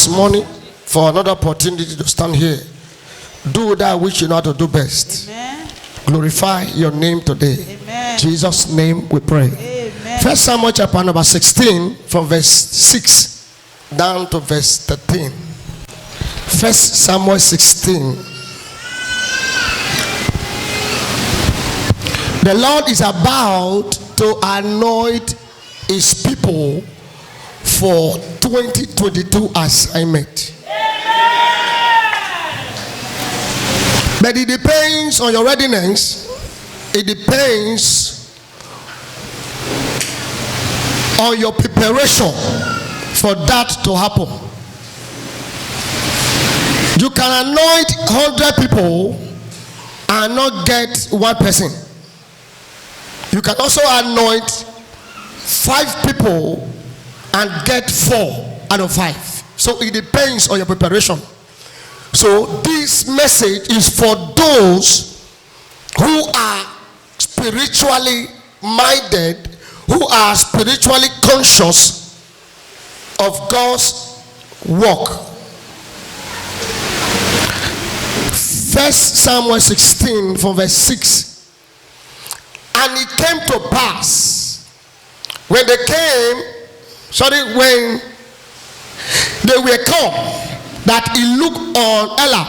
this morning for another opportunity to stand here. Do that which you know how to do best. Amen. Glorify your name today. Amen. In Jesus' name we pray. Amen. First Samuel chapter number 16 from verse 6 down to verse 13. First Samuel 16. The Lord is about to anoint his people for 2022 assignment. But it depends on your readiness. It depends on your preparation for that to happen. You can anoint 100 people and not get one person. You can also anoint 5 people and get 4 out of 5. So it depends on your preparation. So this message is for those who are spiritually minded, who are spiritually conscious of God's work. First Samuel 16 from verse 6. And it came to pass when they were come, that he looked on Elah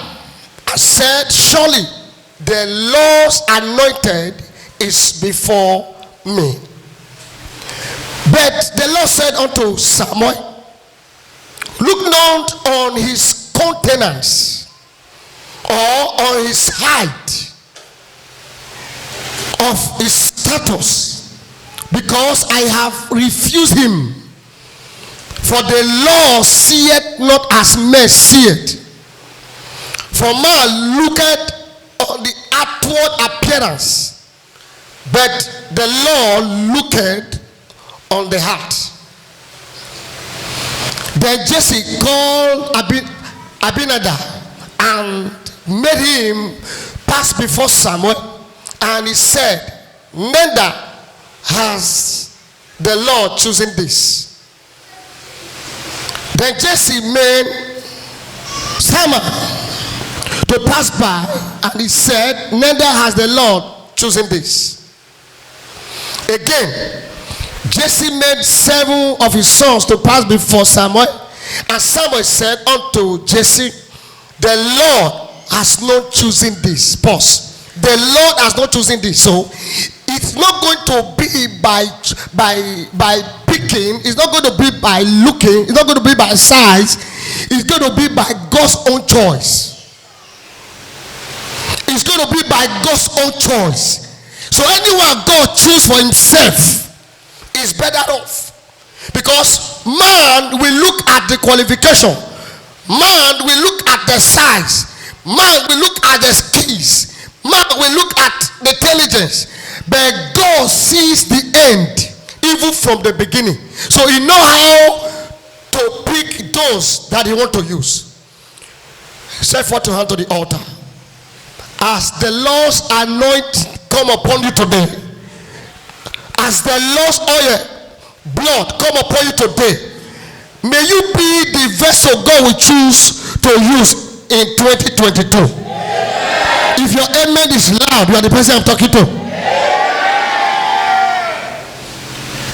and said, surely the Lord's anointed is before me. But the Lord said unto Samuel, look not on his countenance or on his height of his status, because I have refused him. For the Lord seeth not as men see it. For man looketh on the outward appearance, but the Lord looketh on the heart. Then Jesse called Abinadab and made him pass before Samuel. And he said, neither has the Lord chosen this. Then Jesse made Shammah to pass by, and he said, neither has the Lord chosen this. Again, Jesse made 7 of his sons to pass before Samuel, and Samuel said unto Jesse, the Lord has not chosen this. Pause. The Lord has not chosen this. So it's not going to be by picking. It's not going to be by looking. It's not going to be by size. It's going to be by God's own choice. It's going to be by God's own choice. So anyone God choose for himself is better off, because man will look at the qualification, man will look at the size, man will look at the skills, man will look at the intelligence, but God sees the end even from the beginning. So he knows how to pick those that he want to use. Set forth your hand to the altar. As the Lord's anointing come upon you today, as the Lord's oil, blood come upon you today, may you be the vessel God will choose to use in 2022. If your amen is loud, you are the person I'm talking to.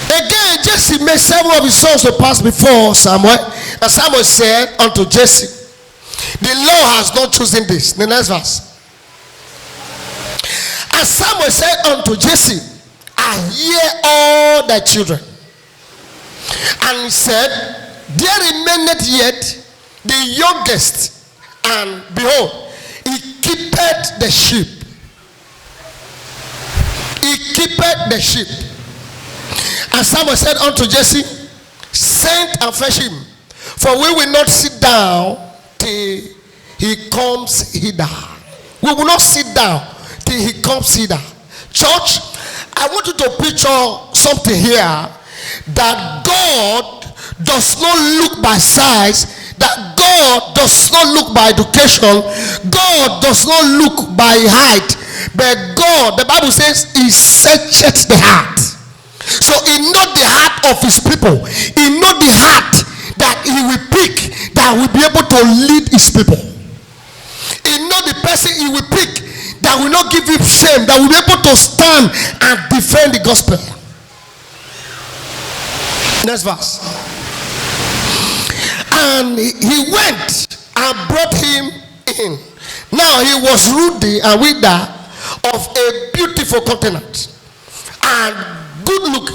Again, Jesse made 7 of his sons to pass before Samuel. And Samuel said unto Jesse, the Lord has not chosen this. The next verse. And Samuel said unto Jesse, I hear all thy children. And he said, there remaineth yet the youngest, and behold, he keepeth the sheep. He keepeth the sheep. And Samuel said unto Jesse, send and fetch him, for we will not sit down till he comes hither. We will not sit down till he comes hither. Church, I want you to picture something here, that God does not look by size, that God does not look by education, God does not look by height, but God, the Bible says, he searcheth the heart. So he knows the heart of his people. He knows the heart that he will pick, that will be able to lead his people. He know the person he will pick that will not give him shame, that will be able to stand and defend the gospel. Next verse. And he went and brought him in. Now he was ruddy and wither, of a beautiful countenance and good look,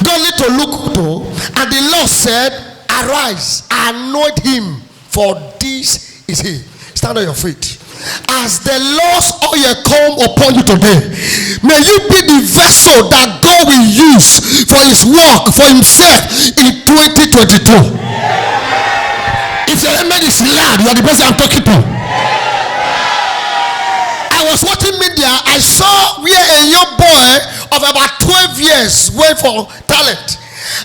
godly to look to. And the Lord said, arise, anoint him, for this is he. Stand on your feet. As the Lord's oil come upon you today, may you be the vessel that God will use for his work, for himself in 2022. If your amen is loud, you are the person I'm talking to. I was watching media. I saw where a young boy of about 12 years went for talent.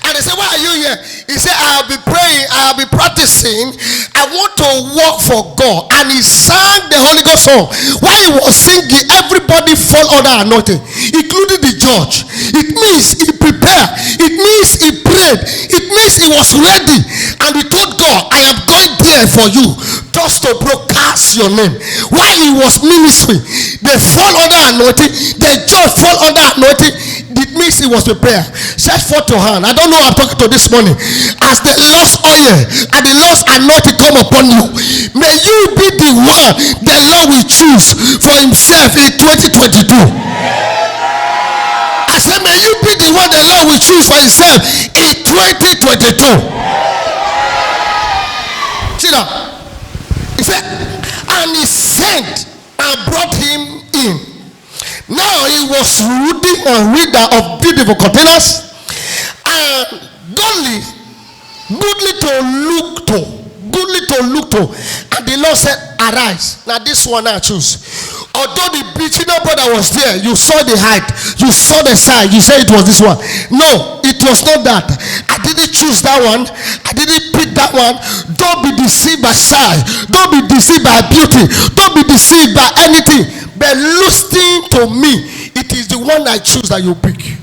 And they said, why are you here? He said, I'll be praying, I'll be practicing. I want to work for God. And he sang the Holy Ghost song. While he was singing, everybody fell under anointing, including the judge. It means he prepared. It means he prayed. It means he was ready. And he told God, I am going there for you, just to broadcast your name. While he was ministering, they fall under anointing. The judge fall under anointing. It means he was prepared. Stretch forth your hand. I don't know who I'm talking to this morning. As the Lord's oil and the Lord's anointing come upon you, may you be the one the Lord will choose for himself in 2022. I said, may you be the one the Lord will choose for himself in 2022. See that? He said, and he sent and brought him in. Now he was ruddy and wither, of beautiful countenance and goodly to look to. Goodly to look to. And the Lord said, arise. Now this one I choose. Although the senior brother was there, you saw the height, you saw the size, you said it was this one. No, it was not that. I didn't choose that one. I didn't pick that one. Don't be deceived by size. Don't be deceived by beauty. Don't be deceived by anything. But listening to me, it is the one I choose that you pick.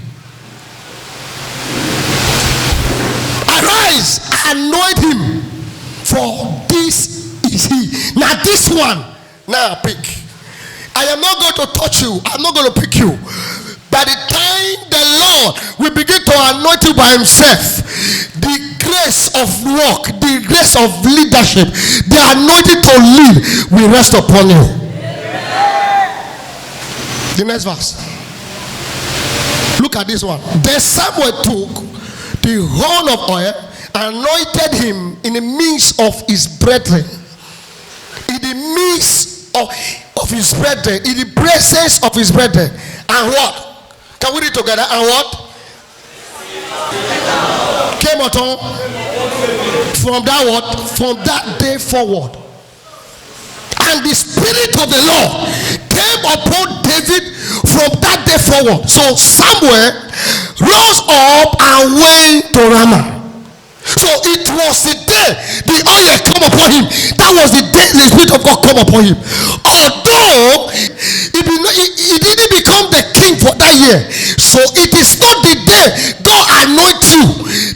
Arise, anoint him, for this is he. Now this one, now pick. I am not going to touch you. I'm not going to pick you. By the time the Lord will begin to anoint you by himself, the grace of work, the grace of leadership, the anointing to lead will rest upon you. The next verse. Look at this one. Then Samuel took the horn of oil and anointed him in the midst of his brethren. In the midst of his brethren. In the presence of his brethren. And what? Can we read together? And what? Came upon from that what? From that day forward. And the Spirit of the Lord came upon David from that day forward. So Samuel rose up and went to Ramah. So it was the day the oil come upon him. That was the day the Spirit of God come upon him. Although he didn't become the king for that year. So it is not the day God anoints you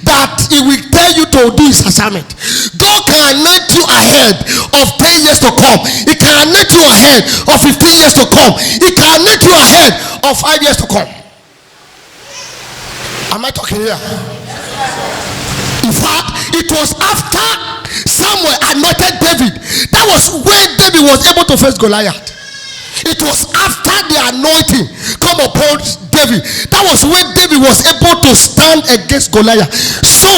that he will tell you to do his assignment. God can anoint you ahead of 10 years to come. He can anoint you ahead of 15 years to come. He can anoint you ahead of 5 years to come. Am I talking here? In fact, it was after Samuel anointed David. That was when David was able to face Goliath. It was after the anointing come upon David. That was when David was able to stand against Goliath. So,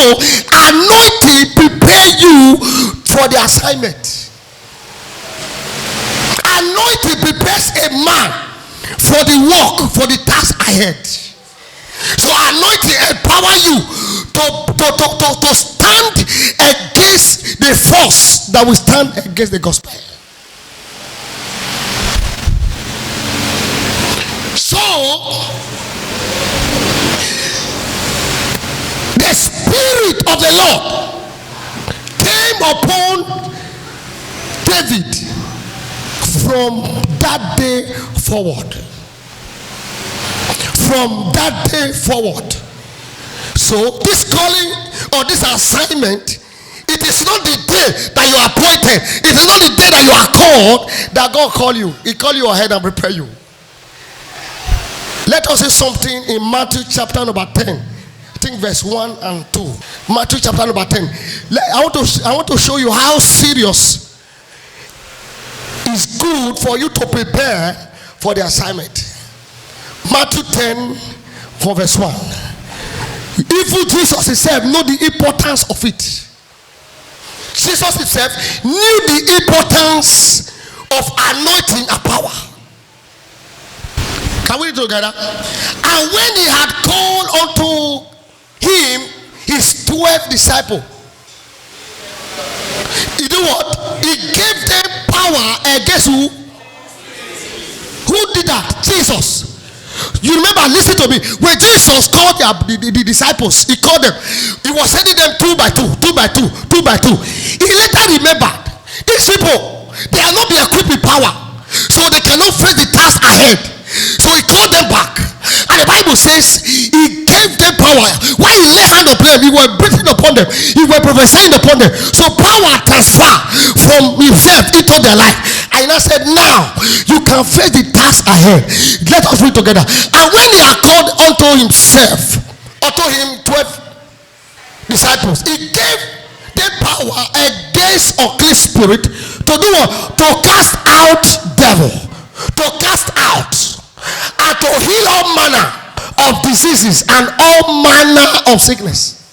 anointing prepare you for the assignment. Anointing prepares a man for the work, for the task ahead. So anointing empower you to stand against the force that will stand against the gospel. So the Spirit of the Lord came upon David from that day forward. From that day forward. So this calling or this assignment It is not the day that you are appointed. It is not the day that you are called that God call you. He call you ahead and prepare you. Let us say something in Matthew chapter number 10. I think verse 1 and 2. Matthew chapter number 10. I want to show you how serious is good for you to prepare for the assignment. Matthew 10 for verse 1. Even Jesus himself know the importance of it. Jesus himself knew the importance of anointing and power. Can we read together? And when he had called unto him his 12 disciples, he did what? He gave them power against who? Who did that? Jesus. You remember, listen to me. When Jesus called the disciples, he called them. He was sending them 2 by 2, 2 by 2, 2 by 2. He later remembered, these people, they are not being equipped with power, so they cannot face the task ahead. So he called them back. And the Bible says he gave them power. When he laid hand upon them, he was breathing upon them, he was prophesying upon them. So power transfer from himself into their life. And I said, now you can face the task ahead. Let us read together. And when he had called unto himself, unto him 12 disciples, he gave them power against unclean spirit to do what? To cast out devil, to cast out, and to heal all manner of diseases and all manner of sickness.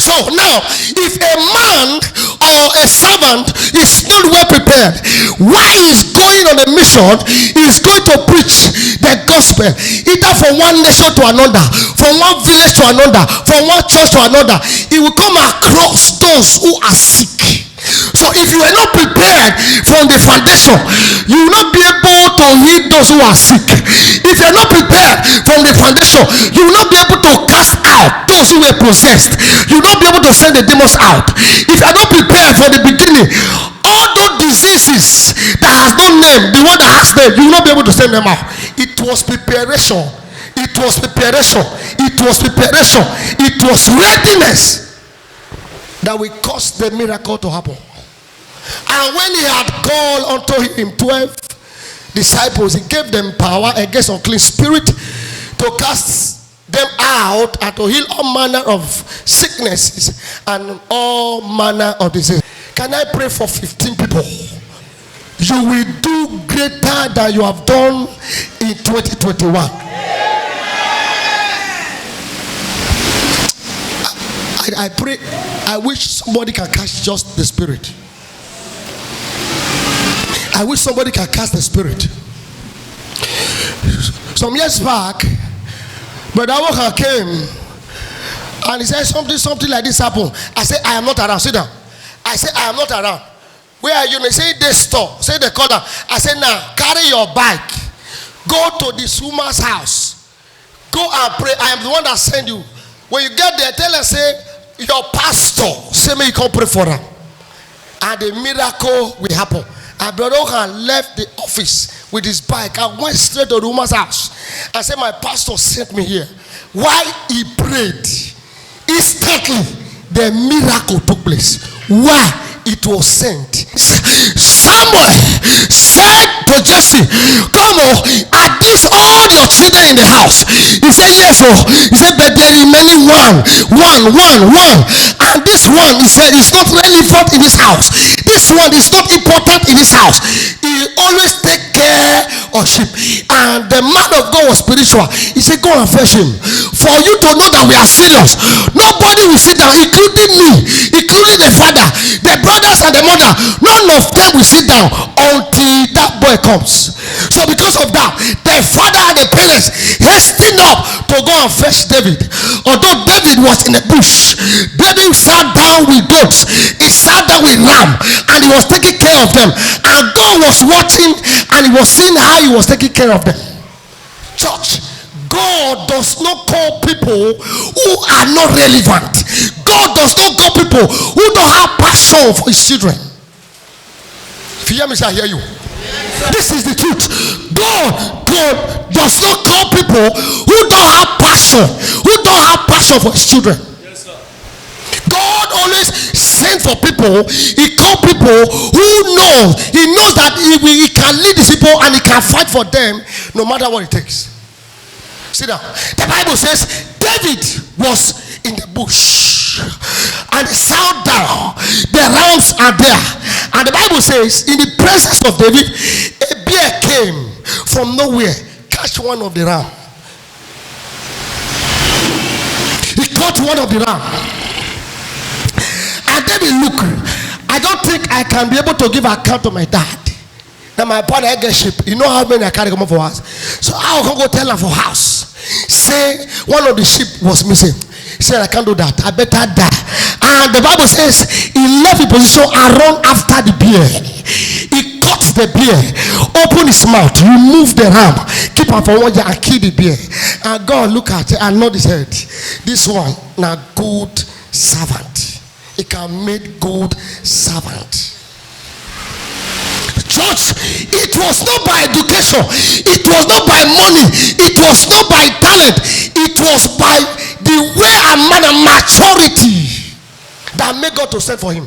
So now, if a man or a servant is not well prepared, while he's going on a mission, he's going to preach the gospel either from one nation to another, from one village to another, from one church to another. He will come across those who are sick. So if you are not prepared from the foundation, you will not be able to heal those who are sick. If you are not prepared from the foundation, you will not be able to cast out those who were possessed. You will not be able to send the demons out. If you are not prepared from the beginning, all those diseases that has no name, the one that has name, you will not be able to send them out. It was preparation. It was preparation. It was preparation. It was readiness that will cause the miracle to happen. And when he had called unto him 12 disciples, he gave them power against unclean spirit to cast them out and to heal all manner of sicknesses and all manner of diseases. Can I pray for 15 people? You will do greater than you have done in 2021. I pray, I wish somebody can catch just the spirit. I wish somebody can cast the spirit. Some years back, Brother Walker came and he said something like this happened. I said, I am not around. Sit down. I said, I am not around. Where are you? They say they store. Say they call her. I said, now carry your bike. Go to this woman's house. Go and pray. I am the one that sent you. When you get there, tell her, say, your pastor, say me you come pray for her. And the miracle will happen. And Brother Okan left the office with his bike and went straight to the woman's house. And said, my pastor sent me here. While he prayed, instantly the miracle took place. Why? It was sent. Samuel said to Jesse, come on, are these all your children in the house? He said, yes. Oh, he said, but there remaining one. And this one, he said, is not relevant in this house. This one is not important in this house. He always take care of sheep. And the man of God was spiritual. He said, go and fetch him. For you to know that we are serious. Nobody will sit down, including me, including the father, the brothers and the mother. None of them will sit down until that boy comes. So because of that, the father and the parents hastened up to go and fetch David. Although David was in the bush, David sat down with goats, he sat down with ram, and he was taking care of them. And God was watching and he was seeing how he was taking care of them. Church, God does not call people who are not relevant. God does not call people who don't have passion for his children. If you hear me, I hear you. This is the truth. God does not call people who don't have passion, for his children. God always for people. He called people who know. He knows that he can lead these people and he can fight for them no matter what it takes. See now, the Bible says David was in the bush and sat down. The rams are there, and the Bible says in the presence of David, a bear came from nowhere, catch one of the ram. He caught one of the ram, and David, look, I don't think I can be able to give account to my dad. Now my father I get sheep. You know how many I carry come up for house. So I can go tell her for house. Say one of the sheep was missing. He said I can't do that. I better die. And the Bible says he left the position and run after the bear. He caught the bear, opened his mouth, removed the ram, keep her for 1 year and kill the bear. And God look at it and nod his head. This one now good servant. He can make good servant. Church, it was not by education, it was not by money, it was not by talent, it was by the way a man of maturity that made God to send for him.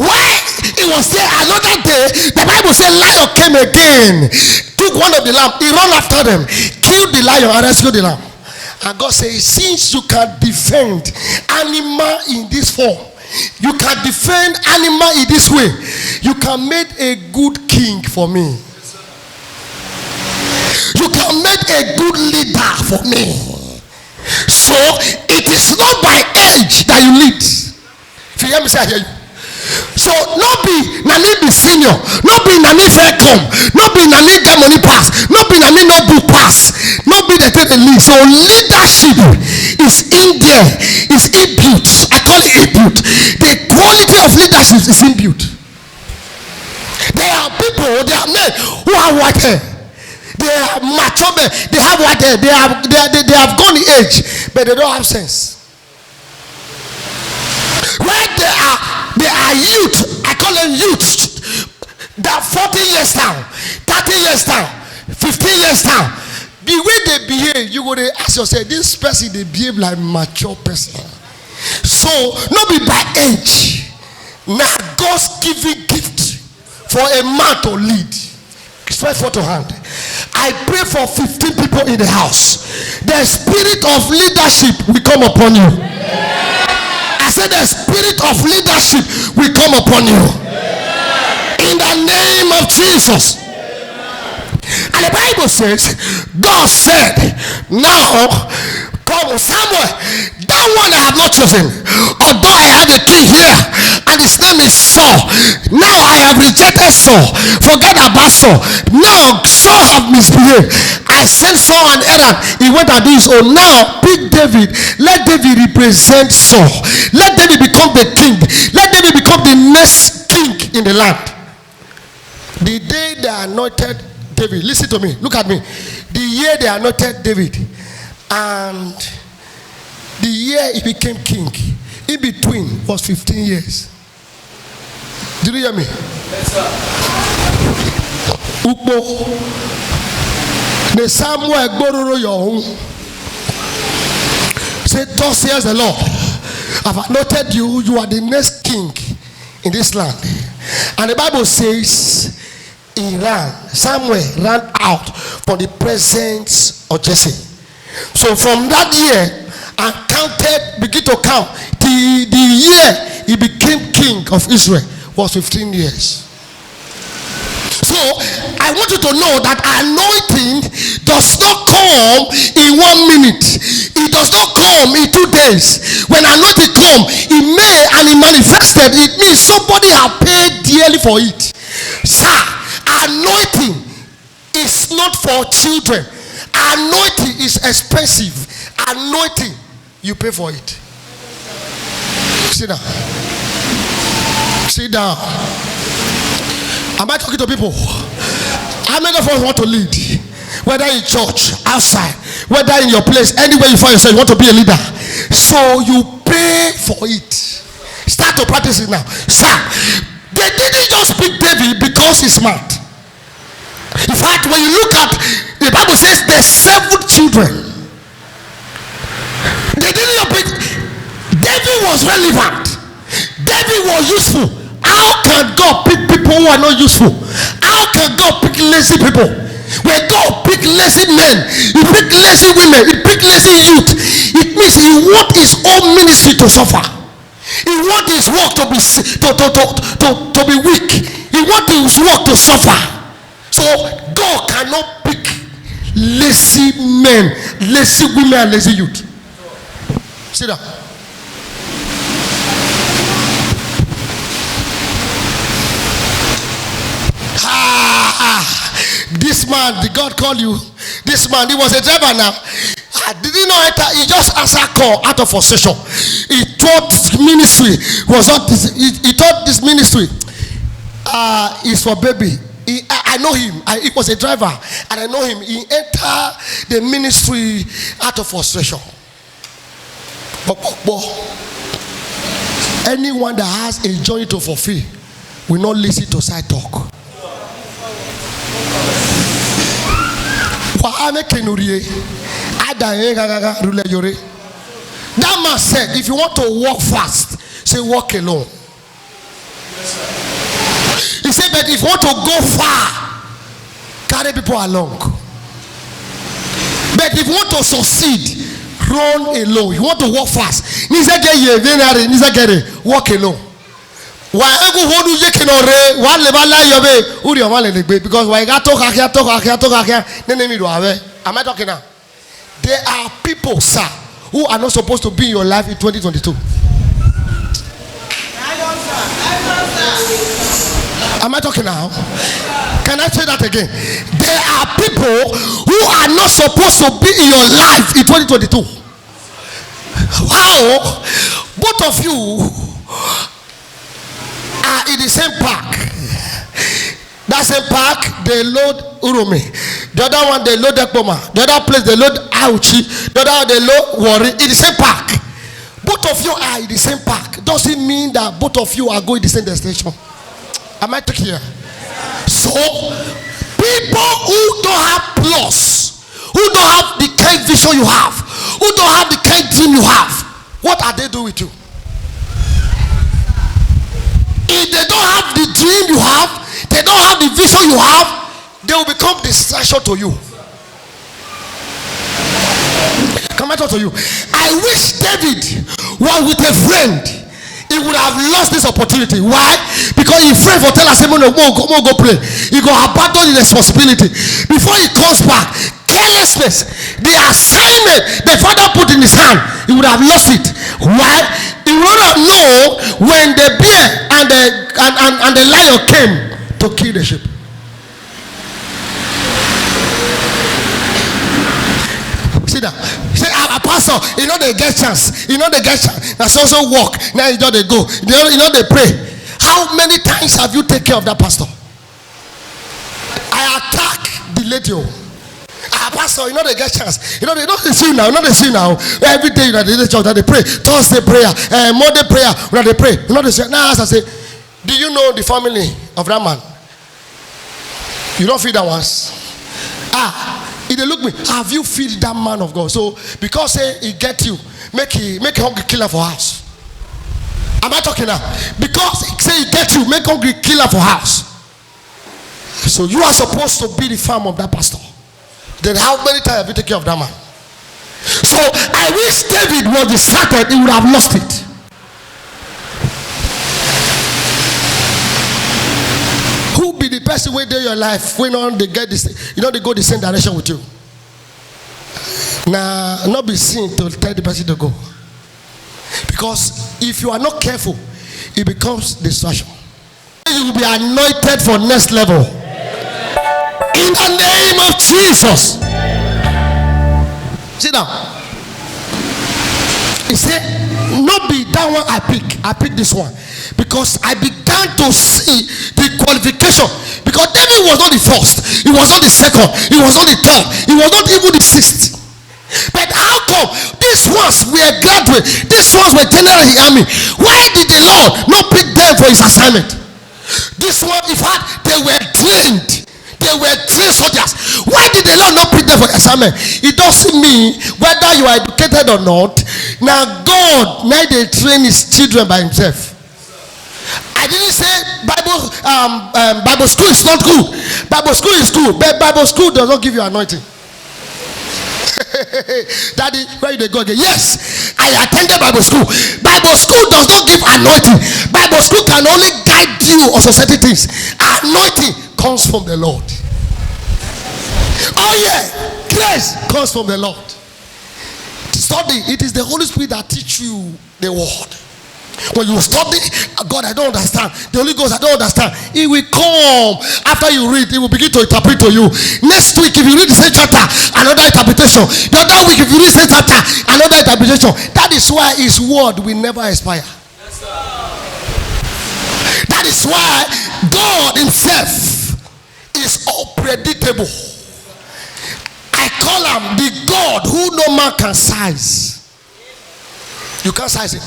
Why it was there another day, the Bible said lion came again, took one of the lamb, he ran after them, killed the lion and rescued the lamb. And God says, since you can defend animal in this form, you can defend animal in this way, you can make a good king for me. You can make a good leader for me. So it is not by age that you lead. If you hear me say, I hear you. So not be nani be senior, not be nani fair come, not be nani get money pass, not be nani no book pass, not be the thing they lead. So leadership is in there, is inbuilt. I call it inbuilt. The quality of leadership is inbuilt. There are people, there are men who have white hair. They are mature men, they have white hair, they have gone the age, but they don't have sense. Where they are youth, I call them youth, that 40 years down, 30 years down, 15 years down, the way they behave, you would ask yourself, this person, they behave like mature person. So not be by age. Now God's giving gift for a man to lead. Spread forth your hand. I pray for 15 people in the house. The spirit of leadership will come upon you. I said the spirit of leadership will come upon you. In the name of Jesus. And the Bible says, God said, now come Samuel, that one I have not chosen, although I have a king here and his name is Saul. Now I have rejected Saul, forget about Saul. Now Saul have misbehaved. I sent Saul and Aaron, he went and did his own. Now pick David, let David represent Saul, let David become the king, let David become the next king in the land. The day they anointed David, listen to me, look at me, the year they anointed David and the year he became king, in between was 15 years. Did you hear me? Yes, sir. Ukbo the Samuel Gbororo your home. Say, thus says the Lord, I've anointed you, you are the next king in this land. And the Bible says Samuel ran out from the presence of Jesse. So from that year, I counted, begin to count, the year he became king of Israel was 15 years. So I want you to know that anointing does not come in 1 minute. It does not come in 2 days. When anointing comes, it may and it manifested. It means somebody have paid dearly for it. Sir, anointing is not for children. Anointing is expensive. Anointing, you pay for it. Sit down. Sit down. Am I talking to people? How many of us want to lead? Whether in church, outside, whether in your place, anywhere you find yourself, you want to be a leader. So you pay for it. Start to practice it now. Sir, they didn't just pick David because he's smart. In fact, when you look at the Bible says there's 7 children. They didn't pick David was relevant. David was useful. How can God pick people who are not useful? How can God pick lazy people? When God pick lazy men, he pick lazy women, he pick lazy youth. It means he want his own ministry to suffer. He want his work to be weak. He want his work to suffer. So God cannot pick lazy men, lazy women, and lazy youth. See that? This man, did God call you? This man, he was a driver now. Did he not enter? He just answered call out of frustration. He thought ministry was not this. He thought this ministry is for baby. I know him. He was a driver, and I know him. He entered the ministry out of frustration. But anyone that has a journey to fulfill will not listen to side talk. That man said, if you want to walk fast, say walk alone. He said, but if you want to go far, carry people along. But if you want to succeed, run alone. You want to walk fast, walk alone. Because why got talk here. Am I talking now? There are people, sir, who are not supposed to be in your life in 2022. Am I talking now? Can I say that again? There are people who are not supposed to be in your life in 2022. How? Both of you are in the same park. That same park, they load Urumi. The other one, they load Ekpoma. The other place, they load Auchi. The other one, they load Wari. In the same park. Both of you are in the same park. Doesn't mean that both of you are going to the same destination. Am I talking here? So, people who don't have plus, who don't have the kind vision you have, who don't have the kind dream you have, what are they doing with you? If they don't have the dream you have, they don't have the vision you have, they will become distraction to you. Come I talk to you. I wish David was with a friend. He would have lost this opportunity. Why? Because he friend for tell us, go play. He go abandon the responsibility. Before he comes back, carelessness, the assignment the father put in his hand, he would have lost it. Why? He would not know when the bear and the lion came to kill the sheep. See that? Say, a pastor, you know they get chance. You know they get chance. That's also walk. Now you know they go. You know they pray. How many times have you taken care of that pastor? I attack the lady. Pastor, you know they get chance. You know they don't see now. Not they see now. Every day you know they church, they pray. Thursday prayer, Monday prayer. When they pray, you know they say. Now as I say, do you know the family of that man? You don't feed that once. If they look me, have you feed that man of God? So because he get you, make hungry killer for house. Am I talking now? Because he say he get you, make hungry killer for house. So you are supposed to be the farm of that pastor. Then how many times have you taken care of that man? So I wish David was distracted, he would have lost it. Who be the person who do your life when on they get this, you know they go the same direction with you? Now not be seen to tell the person to go. Because if you are not careful, it becomes distraction. You will be anointed for next level. In the name of Jesus. Sit down. He said, not be that one I pick this one. Because I began to see the qualification. Because David was not the first, he was not the second, he was not the third, he was not even the sixth. But how come these ones were graduates, these ones were general in the army? Why did the Lord not pick them for his assignment? This one, in fact, they were trained. They were trained soldiers. Why did the Lord not pick them for assignment? It doesn't mean whether you are educated or not. Now God, now they train his children by himself. I didn't say Bible school is not good. Bible school is good, but Bible school does not give you anointing. Daddy, where you go again? Yes, I attended Bible school. Bible school does not give anointing. Bible school can only guide you on certain things. Anointing comes from the Lord. Oh yeah, grace comes from the Lord. Study, it is the Holy Spirit that teach you the word. When you study, God, I don't understand. The Holy Ghost, I don't understand. It will come after you read. It will begin to interpret to you. Next week, if you read the same chapter, another interpretation. The other week, if you read the same chapter, another interpretation. That is why His word will never expire. Yes, that is why God Himself is unpredictable. I call Him the God who no man can size. You can't size Him.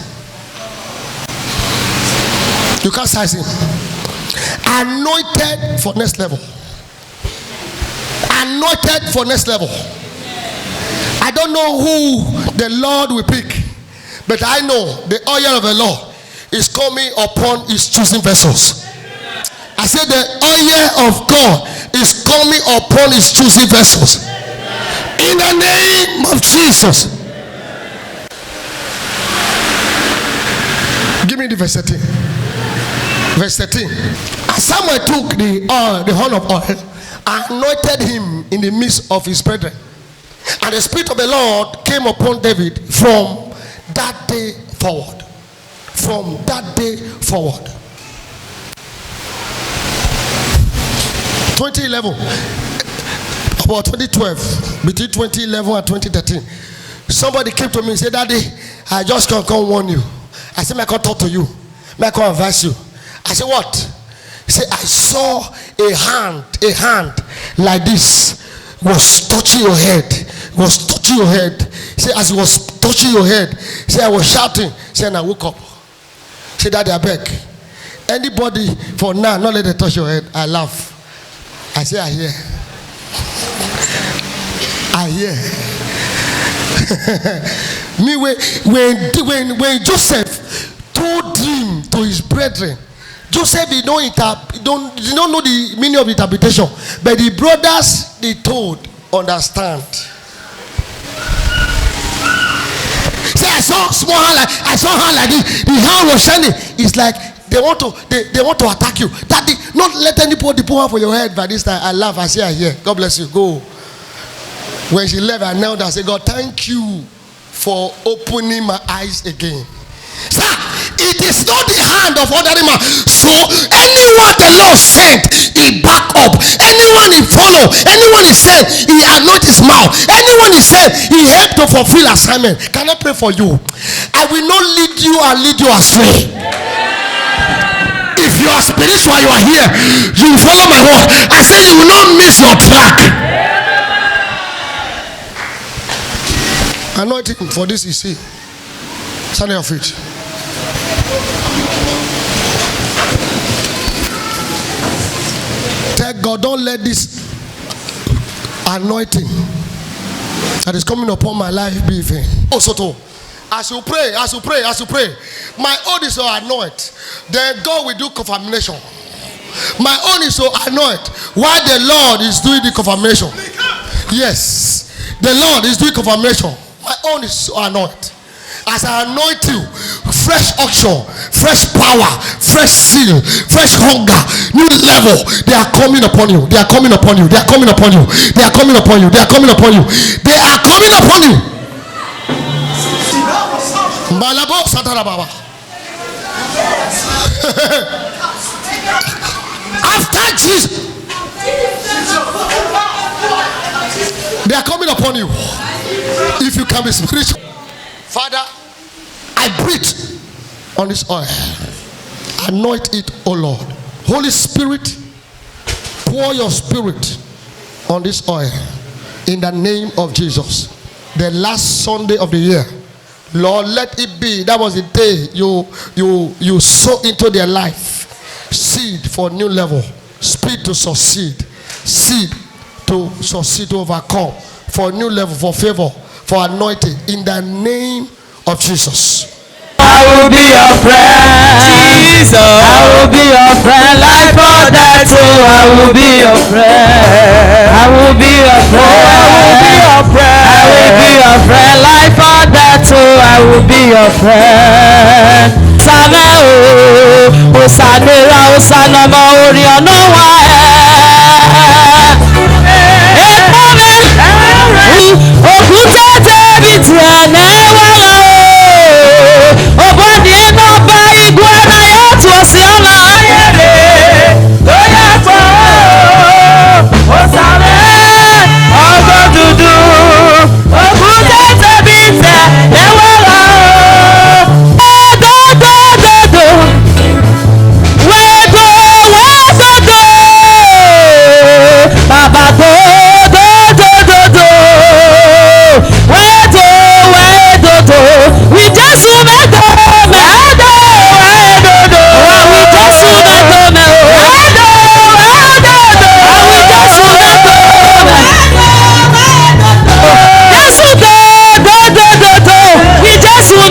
You can't size him. Anointed for next level. Anointed for next level. I don't know who the Lord will pick, but I know the oil of the Lord is coming upon his choosing vessels. I said the oil of God is coming upon his choosing vessels. In the name of Jesus. Give me the verse 13. Verse 13. As Samuel took the horn of oil and anointed him in the midst of his brethren, and the Spirit of the Lord came upon David from that day forward. From that day forward. 2011, about 2012, between 2011 and 2013, somebody came to me and said, Daddy, I just can't come warn you. I said, may I come talk to you? May I come advise you? I said, what? He said, I saw a hand like this was touching your head. Was touching your head. He said, as it was touching your head, he said, I was shouting. He said, and I woke up. He said, Daddy, I beg. Anybody for now, not let it touch your head. I laugh. I say, I hear. I hear. Me, when Joseph told dream to his brethren, Joseph did not know the meaning of interpretation, but the brothers they told understand. Say, I saw small hand like this. The hand was shining. It's like they want to attack you. Daddy, not let anybody pour out for your head by this time. I laugh. I say, I hear. God bless you. Go. When she left, I knelt and said, God, thank you for opening my eyes again. Sir, it is not the hand of ordinary man. So anyone the Lord sent, he back up. Anyone he follow, anyone he sent, he anoint his mouth. Anyone he sent, he help to fulfill assignment. Can I pray for you? I will not lead you and lead you astray. If you are spiritual, you are here, you will follow my word. I say you will not miss your track. Anointing for this you see. Stand on your feet. Tell God, don't let this anointing that is coming upon my life be vain. Also, too, as you pray, my own is to anoint. Then God will do confirmation. My own is to anoint while the Lord is doing the confirmation. Yes, the Lord is doing confirmation. My own is to anoint. As I anoint you, fresh unction, fresh power, fresh seal, fresh hunger, new level, they are coming upon you. They are coming upon you. They are coming upon you. They are coming upon you. They are coming upon you. They are coming upon you. Malabo Satara Baba. After Jesus, they are coming upon you. If you can be spiritual. Father, I breathe on this oil. Anoint it, O Lord. Holy Spirit, pour your spirit on this oil in the name of Jesus. The last Sunday of the year, Lord, let it be. That was the day you sow into their life seed for a new level, speed to succeed, seed to succeed, to overcome, for a new level, for favor, for anointing, in the name of Jesus. I will be your friend, Jesus. I will be your friend, life or death. So I will be your friend. I will be your friend. I will be your friend. I will be your friend, life or death. So I will be your friend. Sane o, osanera, osanama, oriana wa. Òkúta tẹ̀bi tiẹ̀ náà wá o. Ọ̀bọ̀n ni ẹnu ọba igbó ẹ̀rọ yóò tún sí ọ̀la ayẹ̀rẹ̀ tó yàtọ̀ ó sáré ọgọ́ dúdú. Òkúta tẹ̀bi tiẹ̀ náà wá o. Dòdòdòdò wẹ́dò bàbá tó. We just met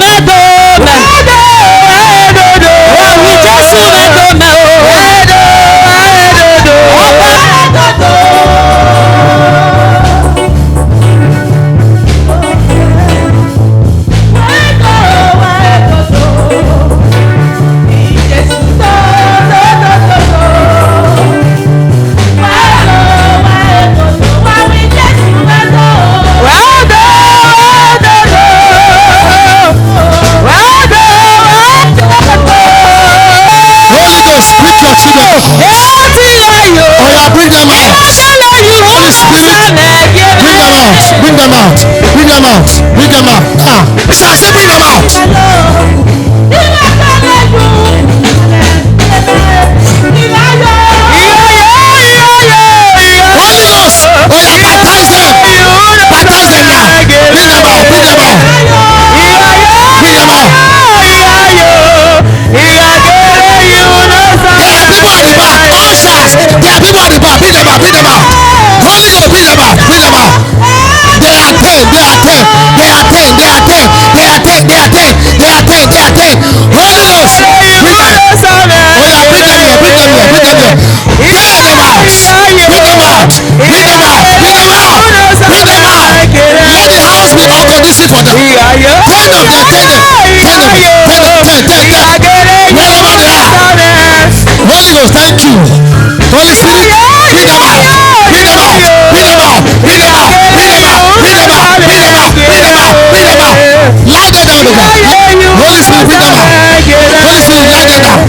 Bring them out. So I say bring them out. Holy Ghost. Oh yeah, baptize them. Baptize them now. Bring them out. Bring them out. Bring them out. There are people at the back. Ushers. There are people at the back. Bring them out. Bring them out. Holy Ghost. Bring them out. Bring them out. They are 10. They are 10. They are 10. They are 10. They are 10. They are 10. They are 10. They are 10. Holy Ghost. Bring them. Oh yeah, bring them here. Bring them here. Bring them here. Bring them out. Bring them out. Bring them out. Bring them out. Bring them out. Let the house be all conducive for them. 10 of them. 10 them. 10 them. 10 them. 10. 10. 10. Wherever they are. Holy Ghost, thank you. Holy Spirit, bring them out. Bring them out. Bring them out. Bring them out. Bring them out. Bring them out. Bring them out. Bring them out. Bring them out. Lie them down over. Holy Spirit, bring them out. Holy Spirit, lie them down.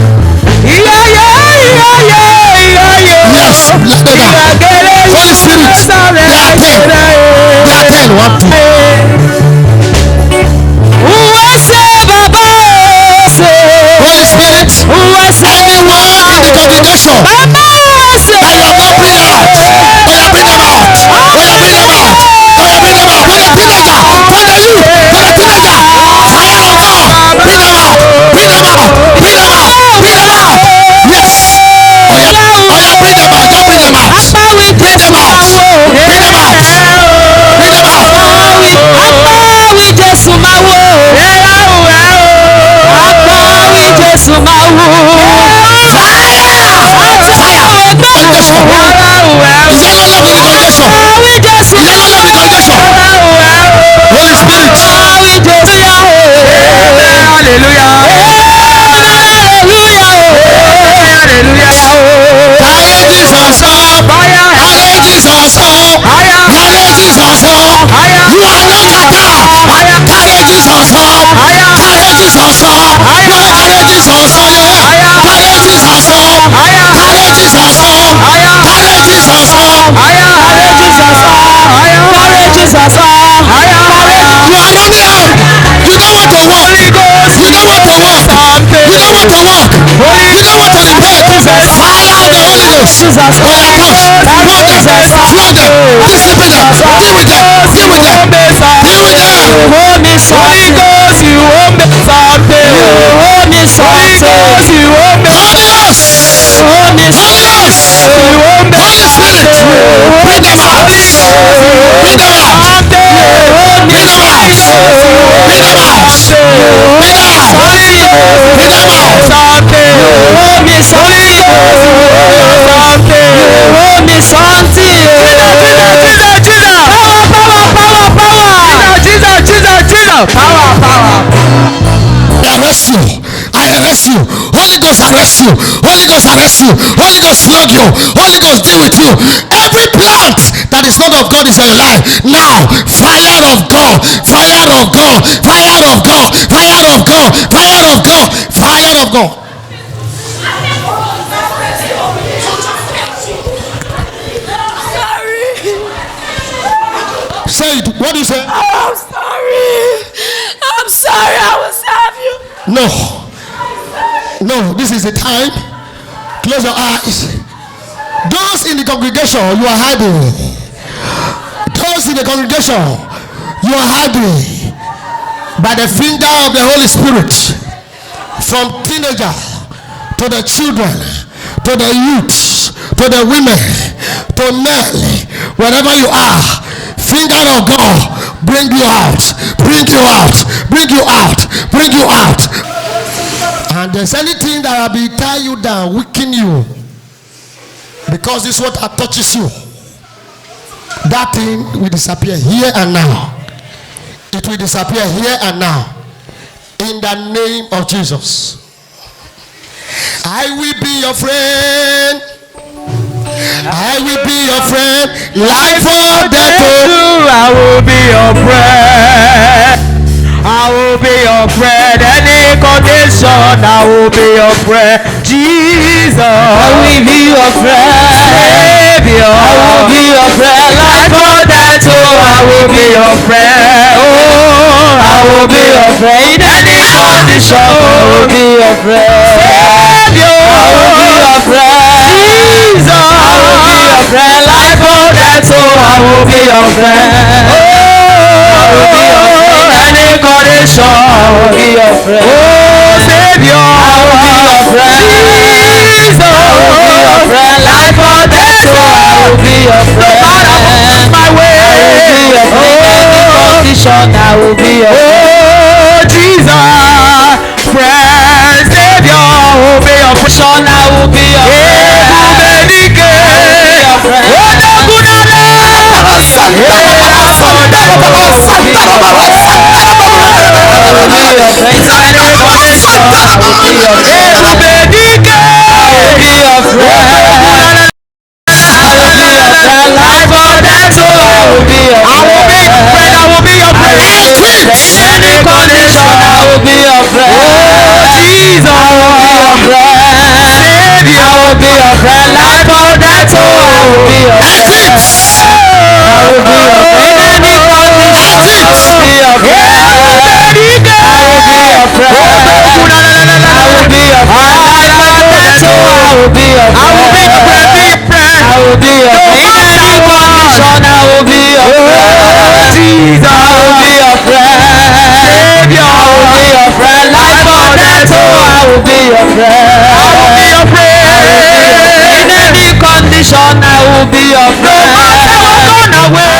Yes, lie them down. Holy Spirit, they are 10. They are 10. 1, 2. Holy Spirit, anyone in the congregation that you have not bring out, oh yeah, bring them out. Oh yeah, bring them out. Oh yeah, bring them out. For the teenager, for the youth, for the teenager, fire of God, bring them out. Bring them out. Bring them out. Bring them out. Yes. Oh yeah, bring them out. Just bring them out. Bring them out. Bring them out. Bring them out. We just Jesus, oh yeah, push, flow them, discipline them, deal with them, deal with them, deal with them. Hold me something, you hold me something, you hold me something, you hold me something, hold me something, you hold me Holy Spirit, bring them out, bring them out, bring them out, bring them out, bring them out. Arrest you. I arrest you. Holy Ghost arrest you. Holy Ghost arrest you. Holy Ghost flog you. Holy Ghost deal with you. Every plant that is not of God is a lie. Now, fire of God, fire of God, fire of God, fire of God, fire of God, fire of God. Say it. What do you say? I'm sorry. I'm sorry. I will serve you. No. No, this is the time. Close your eyes. Those in the congregation, you are hiding. Those in the congregation, you are hiding by the finger of the Holy Spirit. From teenager to the children, to the youths, to the women, to men, wherever you are, finger of God, bring you out, bring you out, bring you out, bring you out. And there's anything that will be tie you down, weaken you, because this water touches you, that thing will disappear here and now. It will disappear here and now, in the name of Jesus. I will be your friend. I will be your friend. Life or death. I will be your friend. I will be your friend. Any condition, I will be your friend. Jesus, I will be your friend. Savior, I will be your friend. Life or death, I will be your friend. Oh, I will be your friend. In any condition, I will be your friend. Savior, I will be your friend. Jesus, I will be your friend. Life or death, I will be your friend. Oh, I will be your friend. Any condition, I will be your friend. Oh, Savior, I will be your friend. Jesus, I will be your friend. Life or death, I will be your friend. No matter my way, I will be your friend. Any condition, I will be your friend. Oh, Jesus, friend, Savior, I will be your friend. I will be your friend. I will be your friend.